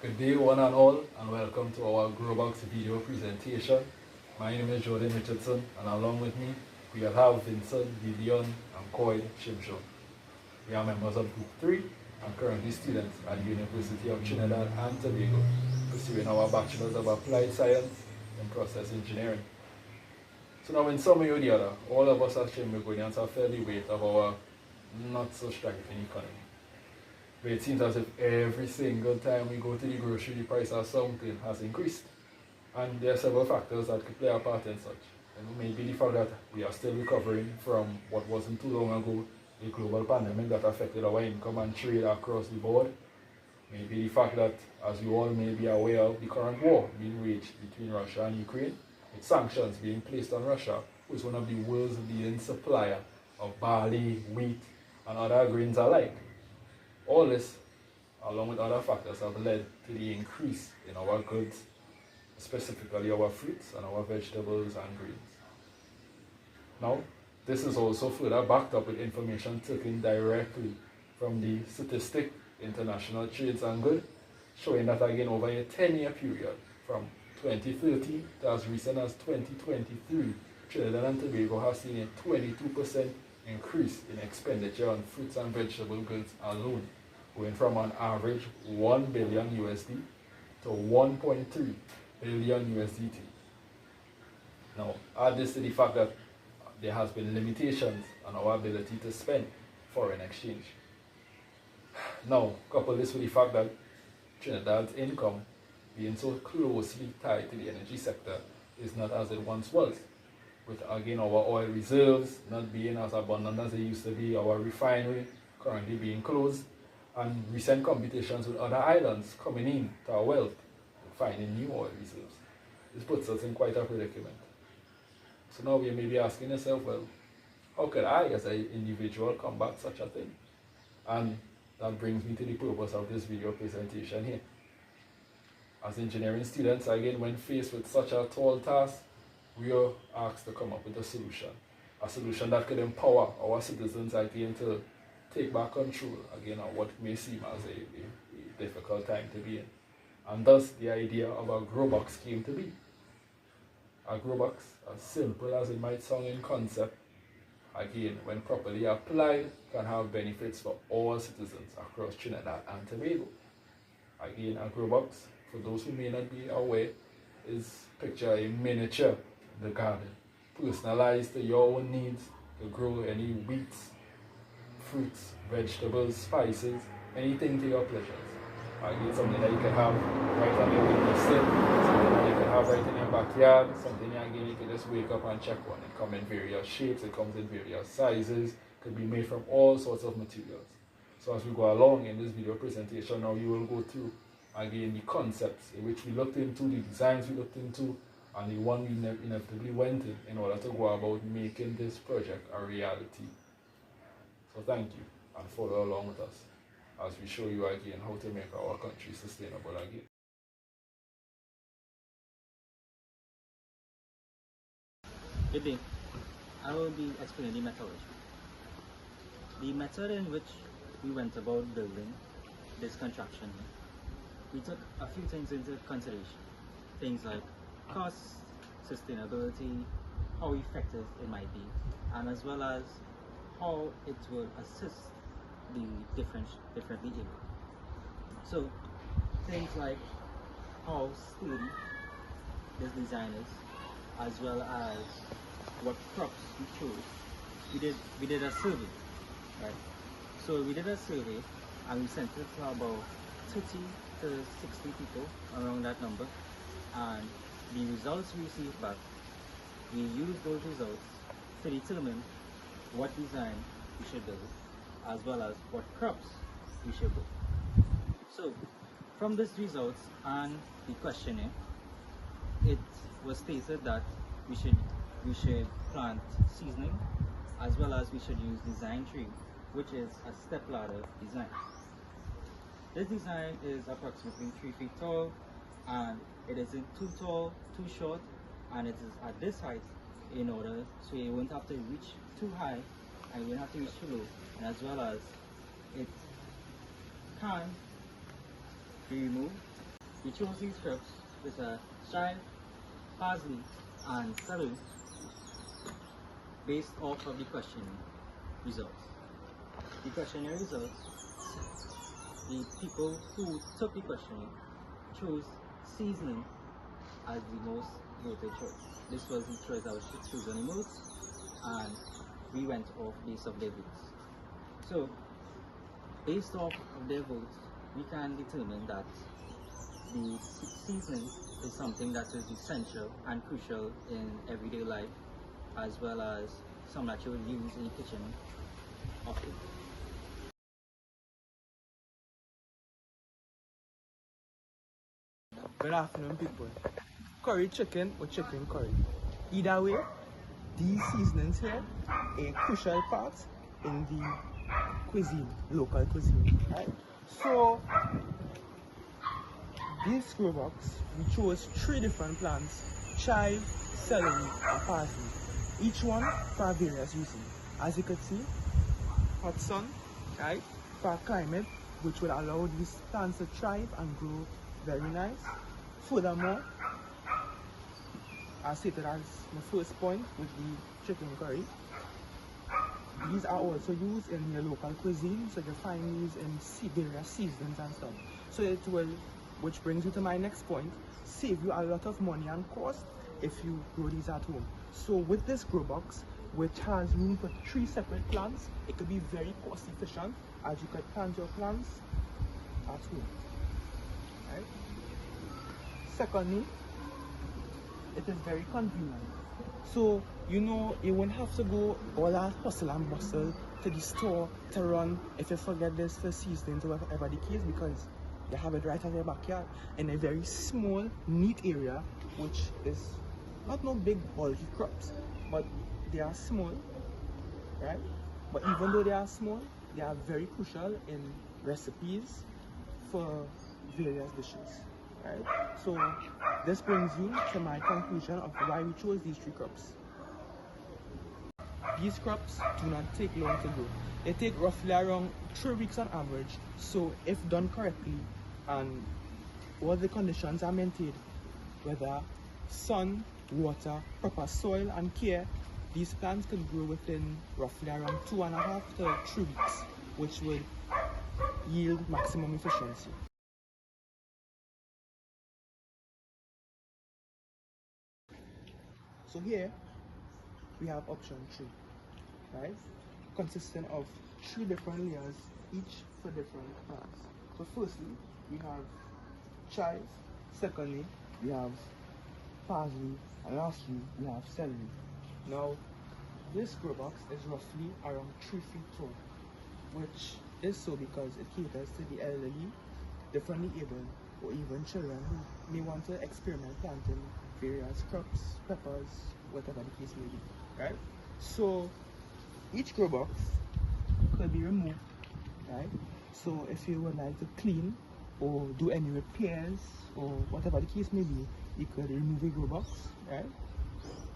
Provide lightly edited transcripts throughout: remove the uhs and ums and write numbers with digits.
Good day one and all, and welcome to our GrowBox video presentation. My name is Jordan Richardson, and along with me we have Vincent, Vivian and Coy Shimshon. We are members of Group 3 and currently students at the University of Trinidad and Tobago, pursuing our Bachelor's of Applied Science in Process Engineering. So now in some way or the other, all of us as Trinidadians are fairly weight of our not so striking economy. But it seems as if every single time we go to the grocery, the price of something has increased. And there are several factors that could play a part in such. Maybe the fact that we are still recovering from what wasn't too long ago, a global pandemic that affected our income and trade across the board. Maybe the fact that, as you all may be aware of, the current war being waged between Russia and Ukraine, with sanctions being placed on Russia, who is one of the world's leading supplier of barley, wheat, and other grains alike. All this, along with other factors, have led to the increase in our goods, specifically our fruits and our vegetables and grains. Now, this is also further backed up with information taken directly from the Statistic International Trades and Goods, showing that again over a 10-year period, from 2030 to as recent as 2023, Trinidad and Tobago has seen a 22% increase in expenditure on fruits and vegetable goods alone, going from an average $1 billion USD to $1.3 billion USDT. Now, add this to the fact that there has been limitations on our ability to spend foreign exchange. Now, couple this with the fact that Trinidad's income being so closely tied to the energy sector is not as it once was, with again our oil reserves not being as abundant as they used to be, our refinery currently being closed, and recent competitions with other islands coming in to our wealth and finding new oil reserves. This puts us in quite a predicament. So now we may be asking yourself, well, how could I as an individual combat such a thing? And that brings me to the purpose of this video presentation here. As engineering students, again, when faced with such a tall task, we are asked to come up with a solution that could empower our citizens again to take back control again of what may seem as a difficult time to be in. And thus the idea of a GrowBox came to be. A GrowBox, as simple as it might sound in concept, again, when properly applied, can have benefits for all citizens across Trinidad and Tobago. Again, a GrowBox, for those who may not be aware, is picture a miniature in the garden, personalized to your own needs to grow any wheats, fruits, vegetables, spices, anything to your pleasures. Again, something that you can have right on your windowsill, something that you can have right in your backyard, something again you can just wake up and check on. It comes in various shapes, it comes in various sizes, could be made from all sorts of materials. So as we go along in this video presentation now, you will go through again the concepts in which we looked into, the designs we looked into, and the one we inevitably went in order to go about making this project a reality. So thank you, and follow along with us as we show you again how to make our country sustainable again. Good day. I will be explaining the methodology. The method in which we went about building this contraption, we took a few things into consideration. Things like cost, sustainability, how effective it might be, and as well as how it will assist the differently able. So things like how sturdy this design is, as well as what crops we chose. We did a survey, right? So we did a survey and we sent it to about 30 to 60 people, around that number, and the results we received back, we used those results to determine what design we should build, as well as what crops we should build. So from these results and the questionnaire, it was stated that we should plant seasoning, as well as we should use design tree, which is a step ladder design. This design is approximately 3 feet tall, and it isn't too tall, too short, and it is at this height in order so you won't have to reach too high and you won't have to reach too low, and as well as it can be removed We chose these crops with a chive, parsley, and celery based off of the questionnaire results. The questionnaire results, the people who took the questionnaire chose seasoning as the most voted choice. This was the choice that was chosen the most, and we went off based off their votes. So, based off of their votes, we can determine that the seasoning is something that is essential and crucial in everyday life, as well as some that you will use in the kitchen often. Good afternoon, people. Curry chicken or chicken curry. Either way, these seasonings here are a crucial part in the cuisine, local cuisine, right? So, this grow box, we chose 3 different plants: chive, celery, and parsley. Each one for various reasons. As you can see, hot sun, right? For climate, which will allow these plants to thrive and grow very nice. Furthermore, as stated as my first point with the chicken curry, these are also used in your local cuisine, so you find these in various seasons and stuff. So it will, which brings you to my next point, save you a lot of money and cost if you grow these at home. So with this grow box, which has room for 3 separate plants, it could be very cost efficient, as you could plant your plants at home. Right? Secondly, it is very convenient. So, you know, you won't have to go all that hustle and bustle to the store to run if you forget this for seasonings or whatever the case, because you have it right at your backyard in a very small, neat area, which is not no big bulky crops, but they are small, right? But even though they are small, they are very crucial in recipes for various dishes. Right? So this brings you to my conclusion of why we chose these 3 crops. These crops do not take long to grow. They take roughly around 3 weeks on average. So if done correctly and all the conditions are maintained, whether sun, water, proper soil and care, these plants can grow within roughly around 2.5 to 3 weeks, which will yield maximum efficiency. So here we have option 3, right? Consisting of 3 different layers, each for different plants. So firstly, we have chive. Secondly, we have parsley. And lastly, we have celery. Now, this grow box is roughly around 3 feet tall, which is so because it caters to the elderly, differently able, or even children who may want to experiment planting various crops, peppers, whatever the case may be, right? So each grow box could be removed, right? So if you would like to clean or do any repairs or whatever the case may be, you could remove a grow box, right?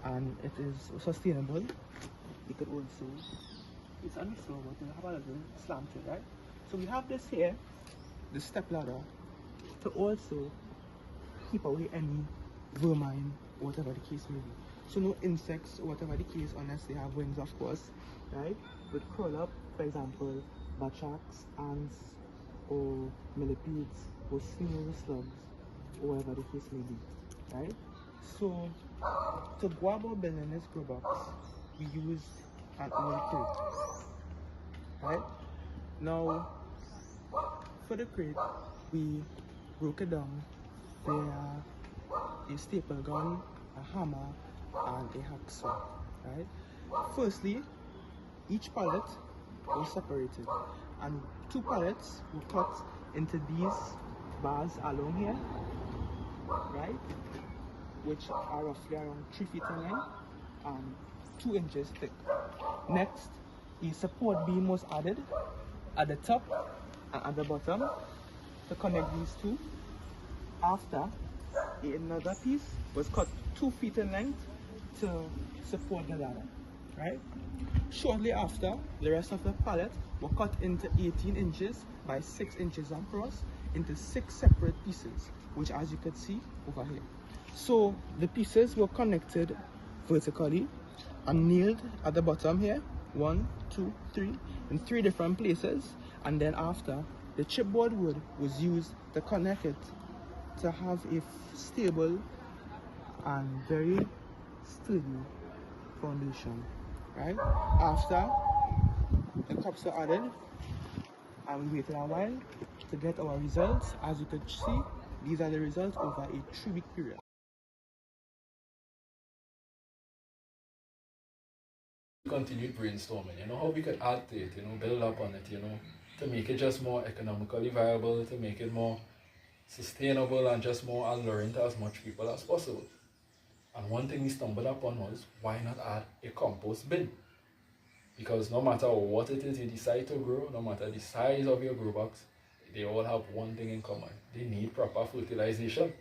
And it is sustainable. You could also, it's on the floor, but you have a little slant to it, right? So we have this here, the step ladder, to also keep away any vermine, whatever the case may be. So no insects, or whatever the case, unless they have wings, of course, right? Would crawl up, for example, batracs, ants, or millipedes, or snails, slugs, or whatever the case may be, right? So to go about building this grow box, we use an old crate, right? Now, for the crate, we broke it down via a staple gun, a hammer, and a hacksaw, right? Firstly, each pallet was separated, and 2 pallets were cut into these bars along here, right? Which are roughly around 3 feet in length and 2 inches thick. Next, a support beam was added at the top and at the bottom to connect these 2. After, another piece was cut 2 feet in length to support the ladder, right? Shortly after, the rest of the pallet were cut into 18 inches by 6 inches across into 6 separate pieces, which as you can see over here. So the pieces were connected vertically and nailed at the bottom here, 1, 2, 3, in 3 different places, and then after, the chipboard wood was used to connect it to have a stable and very sturdy foundation, right? After, the cups are added and we waited a while to get our results. As you can see, these are the results over a 3-week period. Continued brainstorming, how we could add to it, build up on it, to make it just more economically viable, to make it more sustainable and just more alluring to as much people as possible. And one thing we stumbled upon was, why not add a compost bin? Because no matter what it is you decide to grow, no matter the size of your grow box, they all have one thing in common. They need proper fertilization.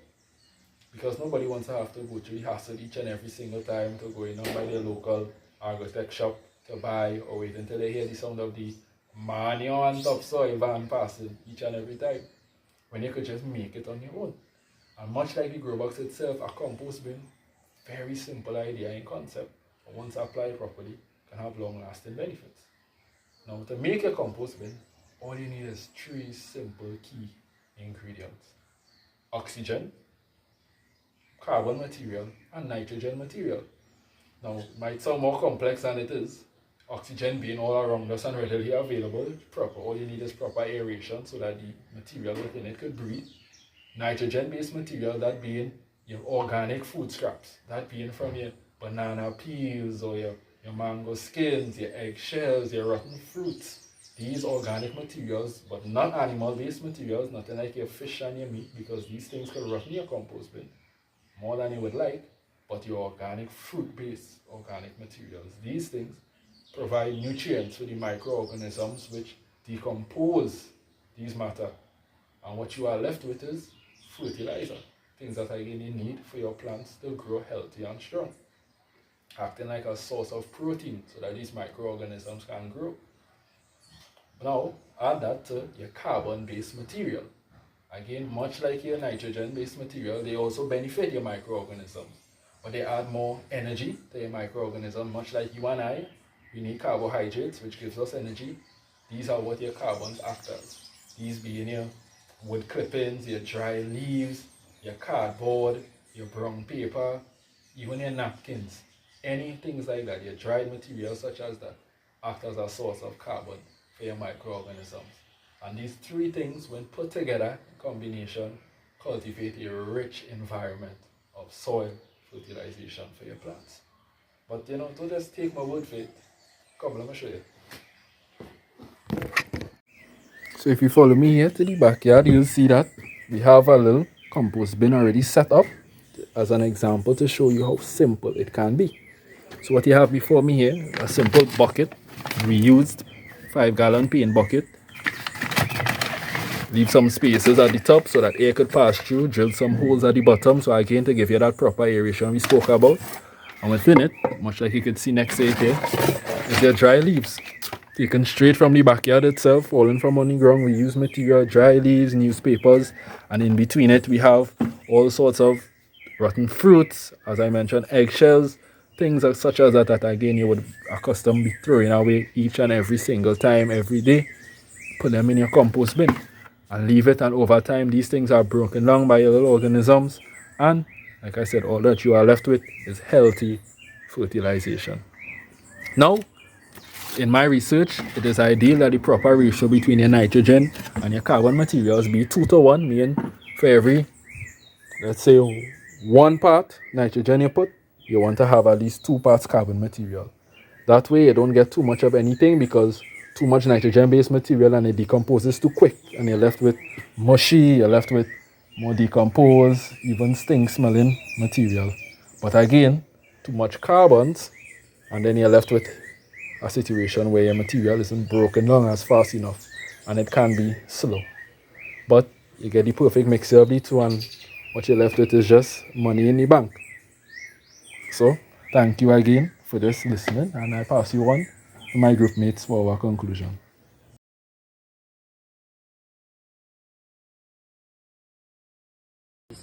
Because nobody wants to have to go through the hassle each and every single time to go in and buy their local agri-tech shop to buy, or wait until they hear the sound of the manure and topsoil van passing each and every time, when you could just make it on your own. And much like the grow box itself, a compost bin, very simple idea in concept, but once applied properly, can have long-lasting benefits. Now, to make a compost bin, all you need is 3 simple key ingredients: oxygen, carbon material, and nitrogen material. Now, it might sound more complex than it is. Oxygen being all around us and readily available, proper. All you need is proper aeration so that the material within it could breathe. Nitrogen-based material, that being your organic food scraps, that being from your banana peels or your mango skins, your eggshells, your rotten fruits. These organic materials, but not animal-based materials, nothing like your fish and your meat, because these things could rot in your compost bin more than you would like, but your organic fruit-based organic materials. These things provide nutrients for the microorganisms which decompose these matter. And what you are left with is fertilizer, things that again you need for your plants to grow healthy and strong, acting like a source of protein so that these microorganisms can grow. Now, add that to your carbon-based material. Again, much like your nitrogen-based material, they also benefit your microorganisms, but they add more energy to your microorganism. Much like you and I, we need carbohydrates, which gives us energy. These are what your carbons act as. These being your wood clippings, your dry leaves, your cardboard, your brown paper, even your napkins, any things like that, your dried materials such as that, act as a source of carbon for your microorganisms. And these 3 things, when put together in combination, cultivate a rich environment of soil fertilization for your plants. But don't just take my word for it. Come, let me show you. So if you follow me here to the backyard, you'll see that we have a little compost bin already set up as an example to show you how simple it can be. So what you have before me here, a simple bucket, reused 5-gallon paint bucket. Leave some spaces at the top so that air could pass through, drill some holes at the bottom, so again to give you that proper aeration we spoke about. And within it, much like you can see next to it here, is your dry leaves. Taken straight from the backyard itself, fallen from on the ground, reused material, dry leaves, newspapers, and in between it we have all sorts of rotten fruits, as I mentioned, eggshells, things such as that again you would accustomed be throwing away each and every single time, every day. Put them in your compost bin and leave it, and over time these things are broken down by your little organisms, and like I said, all that you are left with is healthy fertilization. Now, in my research, it is ideal that the proper ratio between your nitrogen and your carbon materials be 2:1, meaning for every, let's say, 1 part nitrogen you put, you want to have at least 2 parts carbon material. That way you don't get too much of anything, because too much nitrogen-based material and it decomposes too quick, and you're left with mushy, you're left with more decomposed, even stink-smelling material. But again, too much carbons, and then you're left with a situation where your material isn't broken down as fast enough, and it can be slow. But you get the perfect mixture of the two, and what you're left with is just money in the bank. So, thank you again for this listening, and I pass you on to my group mates for our conclusion.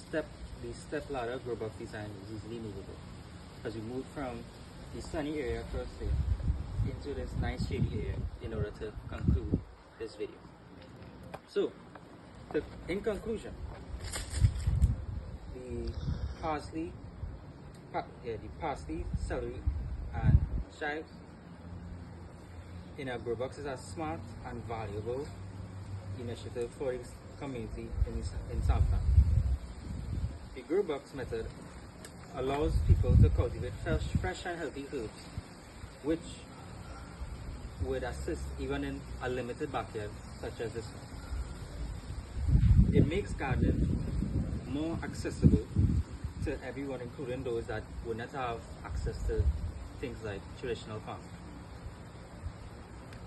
step ladder grow box design is easily movable, because we moved from the sunny area first here into this nice shady area in order to conclude this video. So, in conclusion, the parsley, celery, and chives in our grow box is a smart and valuable initiative for this community in Southland. The grow box method allows people to cultivate fresh and healthy herbs, which would assist even in a limited backyard such as this one. It makes gardening more accessible to everyone, including those that would not have access to things like traditional farming.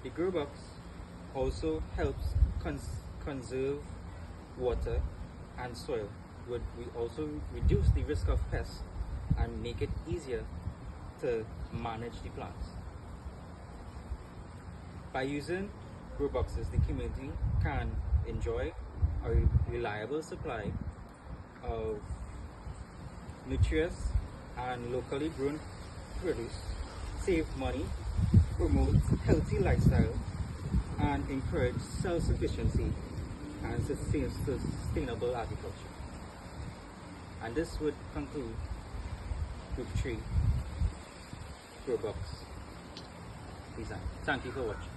The grow box also helps conserve water and soil. We also reduce the risk of pests and make it easier to manage the plants. By using grow boxes, the community can enjoy a reliable supply of nutritious and locally grown produce, save money, promote healthy lifestyle, and encourage self-sufficiency and sustainable agriculture. And this would conclude Group 3 Grow Box Design. Thank you for watching.